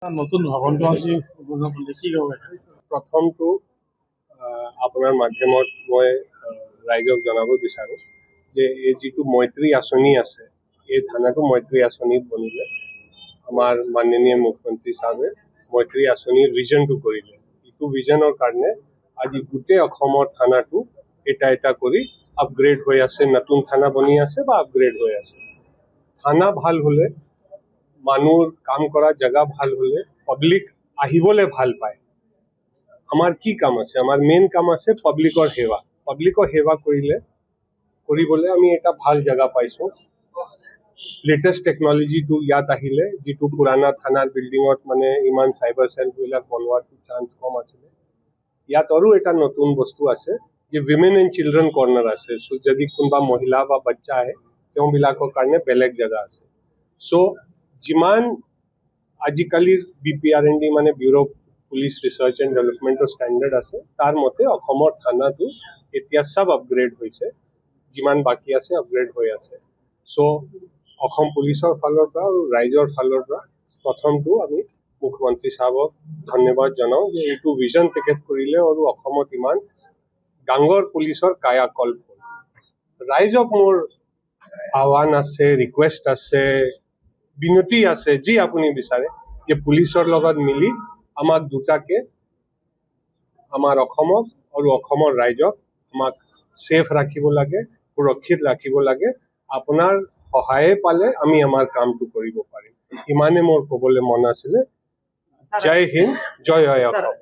নতুন ভৱনটো আজি উদ্বোধন কৰিলে কি ক'ব? প্ৰথমটো আপোনাৰ মাধ্যমত মই ৰাইজক জনাব বিচাৰোঁ যে এই যিটো মৈত্ৰী আঁচনি আছে, এই থানাটো মৈত্ৰী আঁচনিত বনিলে আমাৰ মাননীয় মুখ্যমন্ত্ৰী চাহাবে মৈত্ৰী আঁচনিৰ ভিজনটো কৰিলে। এইটো ভিজনৰ কাৰণে আজি গোটেই অসমৰ থানাটো এটা এটা কৰি আপগ্ৰেড হৈ আছে, নতুন থানা বনি আছে বা আপগ্ৰেড হৈ আছে। থানা ভাল হ'লে, মানুহৰ কাম কৰা জেগা ভাল হ'লে পাব্লিক আহিবলৈ ভাল পায়। আমাৰ কি কাম আছে? আমাৰ মেইন কাম আছে পাব্লিকৰ সেৱা। পাব্লিকৰ সেৱা কৰিবলৈ আমি এটা ভাল জেগা পাইছোঁ। লেটেষ্ট টেকনলজিটো ইয়াত আহিলে, যিটো পুৰণা থানাৰ বিল্ডিঙত মানে ইমান চাইবাৰ চেলবিলাক বনোৱাটো চান্স কম আছিলে। ইয়াত আৰু এটা নতুন বস্তু আছে যে উইমেন এণ্ড চিলড্ৰেন কৰ্ণাৰ আছে। যদি কোনোবা মহিলা বা বাচ্চা আহে তেওঁবিলাকৰ কাৰণে বেলেগ জেগা আছে। চ' যিমান আজিকালিৰ BPRND মানে ব্যুৰ' পুলিচ ৰিচাৰ্চ এণ্ড ডেভেলপমেণ্টৰ ষ্টেণ্ডাৰ্ড আছে, তাৰ মতে অসমৰ থানাটো এতিয়া চব আপগ্ৰেড হৈছে, যিমান বাকী আছে আপগ্ৰেড হৈ আছে। চ' অসম পুলিচৰ ফালৰ পৰা আৰু ৰাইজৰ ফালৰ পৰা প্ৰথমটো আমি মুখ্যমন্ত্ৰী চাহাবক ধন্যবাদ জনাওঁ যে এইটো ভিজন পেকেট কৰিলে আৰু অসমত ইমান ডাঙৰ পুলিচৰ কায়াকল্প হ'ল। ৰাইজক মোৰ আহ্বান আছে, ৰিকুৱেষ্ট আছে, বিনতি আছে, যি আপুনি বিচাৰে যে পুলিচৰ লগত মিলি আমাক দুটাকে আমাৰ অসমক আৰু অসমৰ ৰাইজক আমাক ছেফ ৰাখিব লাগে, সুৰক্ষিত ৰাখিব লাগে। আপোনাৰ সহায়ে পালে আমি আমাৰ কামটো কৰিব পাৰিম। ইমানে মোৰ ক'বলৈ মন আছিলে। জয় হিন্দ, জয় অসম।